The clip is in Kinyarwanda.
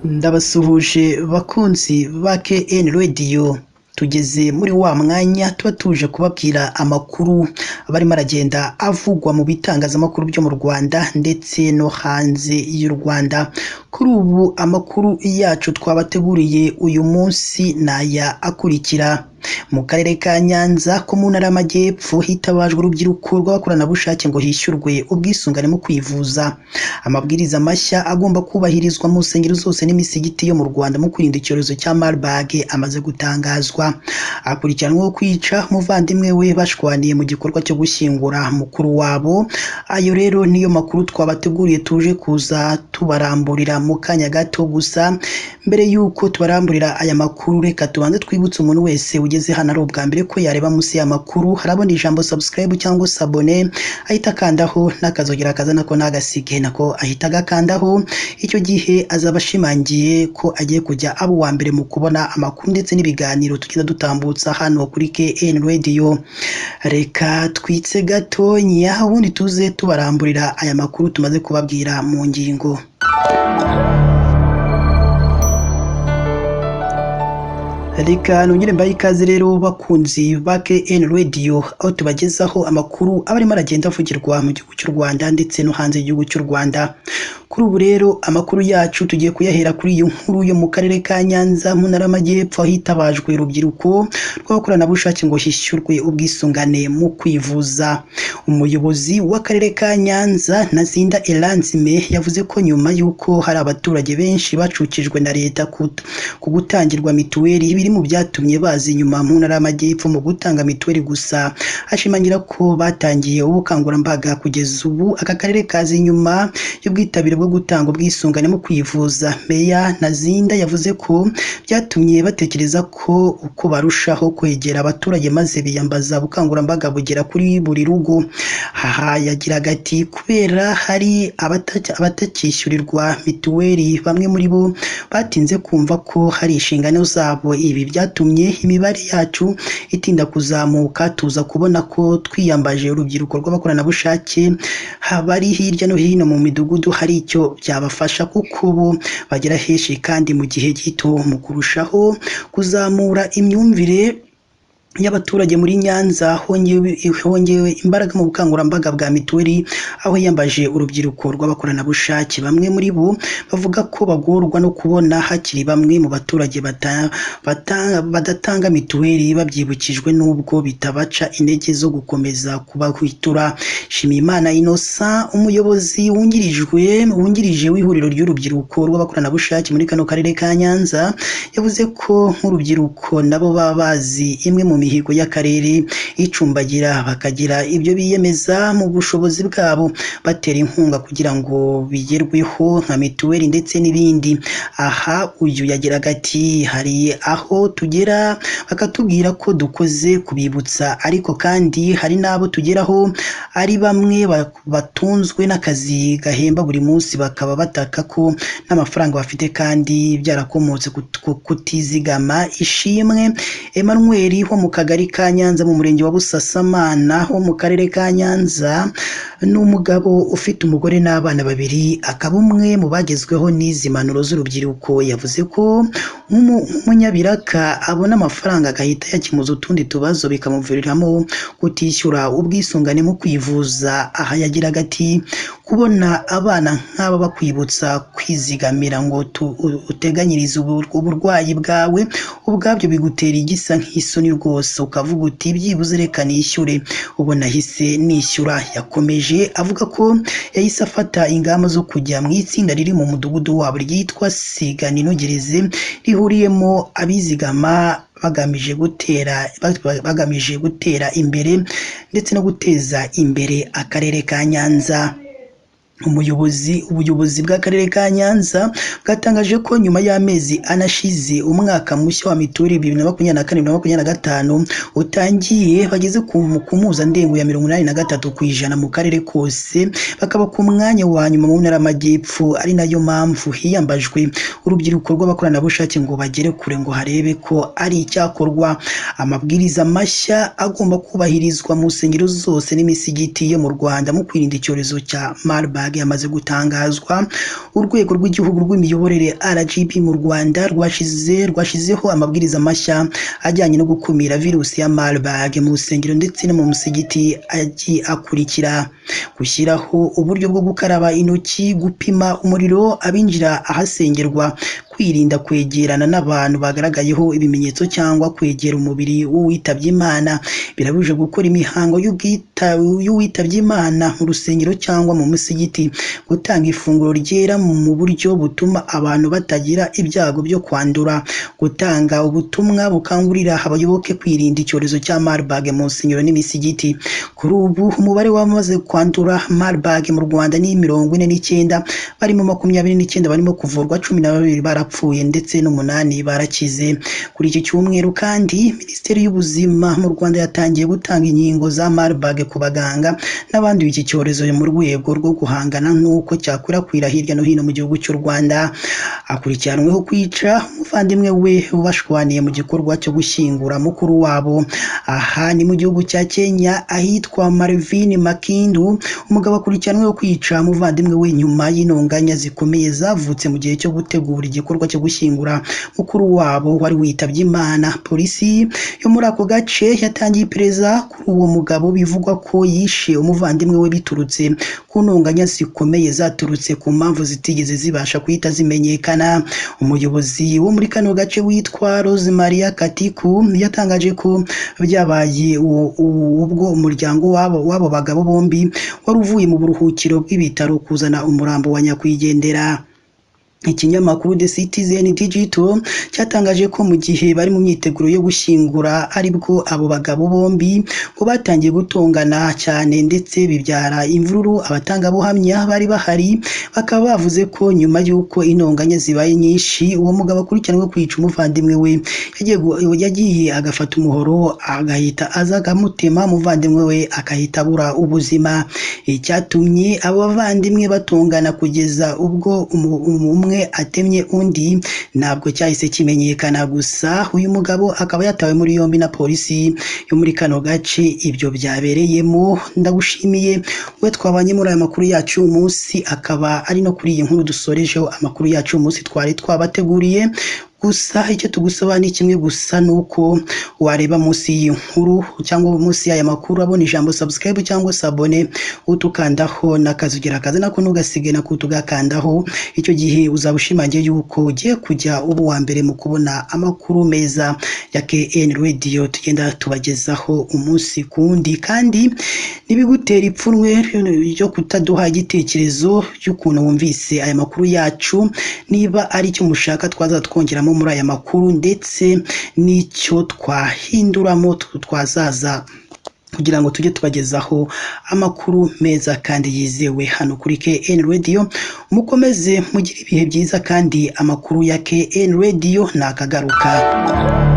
Ndabasuhuje bakunzi ba KN Radio, tugeze muri wa mwanya tuba tuje kubabwira amakuru barimo aragenda avugwa mu bitangazamakuru byo mu Rwanda ndetse no hanze y'u Rwanda. Kuri ubu amakuru yacu twabateguriye uyu munsi naya akurikira. Mu karere ka Nyanza ko mu ntara y'Amajyepfo hitabajwe urubyiruko rw'abakoranabushake ngo hishyurwe ubwisungane mu kwivuza. Amabwiriza mashya agomba kubahirizwa mu nsengero zose n'imisigiti yo mu Rwanda mu kwirinda icyorezo cya Marburg amaze gutangazwa. Akurikiranweho kwica umuvandimwe we bashwaniye mu gikorwa cyo gushyingura mukuru wabo. Ayo rero niyo makuru twabateguriye tuje kuza tubaramburira mu kanya gato. Gusa mbere y'uko tubaramburira aya makuru, reka tubanze twibutse umuntu wese ugeze hano ari ubwa mbere ko yareba munsi y'amakuru harabona ijambo subscribe cyangwa sabone, ahita akandaho n'akazogera kaza nako nagasige nako ahita agakandaho. Icyo gihe azaba ashimangiye ko agiye kujya abo wa mbere mu kubona amakuru ndetse n'ibiganiro tugenda dutambutsa hano kuri KN Radio. Reka twitse gato nya ubundi tuze tubaramburira aya makuru tumaze kubabwira mu ngingo. Reka nongere mbaye ikaze rero bakunzi ba KN Radio, aho tubagezaho amakuru abarimo aragenda avugirwa mu gihugu cy'u Rwanda ndetse no hanze y'igihugu cy'u Rwanda. Kuri ubu rero amakuru yacu tugiye kuyahera kuri iyo nkuru yo mu karere ka Nyanza mu ntara y'Amajyepfo hitabajwe urubyiruko rw'abakoranabushake ngo hishyurwe ubwisungane mu kwivuza. Umuyobozi w'akarere ka Nyanza Nazinda Elanzime yavuze ko nyuma y'uko hari abaturage benshi bacukijwe na leta ku gutangirwa mituweli biri mu byatumye baza inyuma mu ntara y'Amajyepfo mu gutanga mituweli. Gusa ashimangira ko batangiye ubukangurambaga kugeza ubu aka karere kazi inyuma y'ubwitabire bwo gutanga ubwisungane mu kwivuza. Meya Nazinda yavuze ko byatumye batekereza ko uko barushaho kwegera abaturage maze biyambaza ubukangurambaga bugera kuri buri rugo. Aha yagiraga ati kubera hari abatakishyurirwa mituweli, bamwe muri bo batinze kumva ko hari inshingano zabo. Ibi byatumye imibare yacu itinda kuzamuka, tuza kubona ko twiyambaje urubyiruko rw'abakoranabushake bari hirya no hino mu midugudu hari icyo byabafasha kuko bo bagera henshi kandi mu gihe gito mu kurushaho kuzamura imyumvire y'abaturage muri Nyanza. Hongewe imbaraga mu bukangurambaga bwa mituweli, aho yambaje urubyiruko rw'abakoranabushake. Bamwe muri bo bavuga ko bagorwa no kubona hakiri bamwe mu baturage badatanga mituweli babyibukijwe n'ubwo bitabaca intege zo gukomeza kubahwitura. Shimiyimana Innocent, umuyobozi wungirije w'ihuriro ry'urubyiruko rw'abakoranabushake muri kano karere ka Nyanza, yavuze ko nk'urubyiruko nabo baba bazi imwe mu mihigo y'akarere icumbagira bakagira ibyo biyemeza mu bushobozi bwabo batera inkunga kugira ngo bigerweho nka mituweli ndetse n'ibindi. Aha uyu yagiraga ati hari aho tugera bakatubwira ko dukoze kubibutsa, ariko kandi hari n'abo tugeraho ari bamwe batunzwe n'akazi gahemba buri munsi bakaba bataka ko n'amafaranga bafite kandi byarakomotse kutizigama. Ishimwe Emmanuel wo mu kagari ka Nyanza mu murenge wa Busasamana ho mu karere ka Nyanza, n'umugabo ufite umugore n'abana babiri, akaba umwe mu bagezweho n'izi mpanuro z'urubyiruko. Yavuze ko nk'umunyabiraka abona amafaranga agahita yakemuza utundi tubazo bikamuviriramo kutishyura ubwisungane mu kwivuza. Aha yagiraga ati kubona abana nk'aba bakwibutsa kwizigamira ngo uteganyirize uburwayi bwawe ubwabyo bigutera igisa nk'isoni rwose, ukavuga uti byibuze reka nishyure. Ubu nahise nishyura. Yakomeje avuga ko yahise afata ingamba zo kujya mu itsinda riri mu mudugudu wabo ryitwa Sigana Inogereze, rihuriyemo abizigama bagamije gutera imbere ndetse no guteza imbere akarere ka Nyanza. Ubuyobozi bw'akarere ka Nyanza bwatangaje ko nyuma y'amezi anashize umwaka mushya wa mituweli 2024-2025 utangiye, bageze ku mpuzandengo ya 83% mu karere kose, bakaba ku mwanya wa nyuma mu ntara y'Amajyepfo. Ari nayo mpamvu hiyambajwe urubyiruko rw'abakoranabushake ngo bagere kure ngo harebe ko ari icyakorwa. Amabwiriza mashya agomba kubahirizwa mu nsengero zose n'imisigiti yo mu Rwanda mu kwirinda icyorezo cya Marburg Marburg yamaze gutangazwa. Urwego rw'igihugu rw'imiyoborere RGB mu Rwanda rwashizeho amabwiriza mashya ajyanye no gukumira virusi ya Marburg mu rusengero ndetse no mu musigiti akurikira: gushyiraho uburyo bwo gukaraba intoki, gupima umuriro abinjira ahasengerwa, kwirinda kwegerana n'abantu bagaragayeho ibimenyetso cyangwa kwegera umubiri w'uwitabye Imana. Birabujije gukora imihango y'uwitabye Imana mu rusengero cyangwa mu musigiti, gutanga ifunguro ryera mu buryo butuma abantu batagira ibyago byo kwandura, gutanga ubutumwa bukangurira abayoboke kwirinda icyorezo cya Marburg mu nsengero n'imisigiti. Kuri ubu umubare w'abamaze kwandura Marburg mu Rwanda ni 49, barimo 29 barimo kuvurwa, 12 barapfuye ndetse n'8 barakize. Kuri iki cyumweru kandi Minisiteri y'Ubuzima mu Rwanda yatangiye gutanga inkingo za Marburg ku baganga n'abandi b'iki cyorezo mu rwego rwo guhangana n'uko cyakwirakwira hirya no hino mu gihugu cy'u Rwanda. Akurikiranweho kwica umuvandimwe we bashwaniye mu gikorwa cyo gushyingura mukuru wabo. Aha ni mu gihugu cya Kenya ahitwa Marvin Makindu. Umugabo akurikiranweho kwica umuvandimwe we nyuma y'intonganya zikomeye zavutse mu gihe cyo gutegura igikorwa cyo gushyingura mukuru wabo wari witabye Imana. Polisi yo muri ako gace yatangiye iperereza kuri uwo mugabo, bivugwa ko yishe umuvandimwe we biturutse ku ntonganya zikomeye zaturutse ku mpamvu zitigeze zibasha kuhita zimenyekana. Umuyobozi wo muri kano gace witwa Rosemaria Katiku yatangaje ko byabaye ubwo umuryango w'abo bagabo bombi wari uvuye mu buruhukiro bw'ibitaro kuzana umurambo wa nyakwigendera. Ikinyamakuru The Citizen Digital cyatangaje ko mu gihe bari mu myiteguro yo gushyingura aribwo abo bagabo bombi ngo batangiye gutongana cyane ndetse bibyara imvururu. Abatangabuhamya bari bahari bakaba bavuze ko nyuma y'uko intonganya zibaye nyinshi, uwo mugabo akurikiranwe kwica umuvandimwe we yagiye agafata umuhoro agahita aza akamutema, umuvandimwe we akahita abura ubuzima. Icyatumye abo bavandimwe batongana kugeza ubwo umwe atemye undi ntabwo cyahise kimenyekana. Gusa uyu mugabo akaba yatawe muri yombi na polisi yo muri kano gace ibyo byabereyemo. Ndagushimiye we twabanye muri aya makuru yacu umunsi, akaba ari no kuri iyi nkuru dusorejeho amakuru yacu umunsi twari twabateguriye. Gusa icyo tugusaba ni kimwe gusa, nuko wareba munsi y'inkuru cyangwa munsi y'aya makuru abona ijambo subscribe cyangwa sabone, utukandaho nakazugira akazi nako ntugasige na kutugakandaho. Icyo gihe uzabushimangiye yuko ugiye kujya ubu wa mbere mu kubona amakuru meza ya KN Radio tugenda tubagezaho umunsi kundi. Kandi nibigutera ipfunwe ryo kutaduha igitekerezo cy'ukuntu wumvise aya makuru yacu, niba ari cyo mushaka twaza twongeramo muri aya makuru ndetse n'icyo twahinduramo twazaza kugira ngo tujye tubagezaho amakuru meza kandi yizewe hano kuri KN Radio. Mukomeze mugire ibihe byiza kandi amakuru ya KN Radio nakagaruka.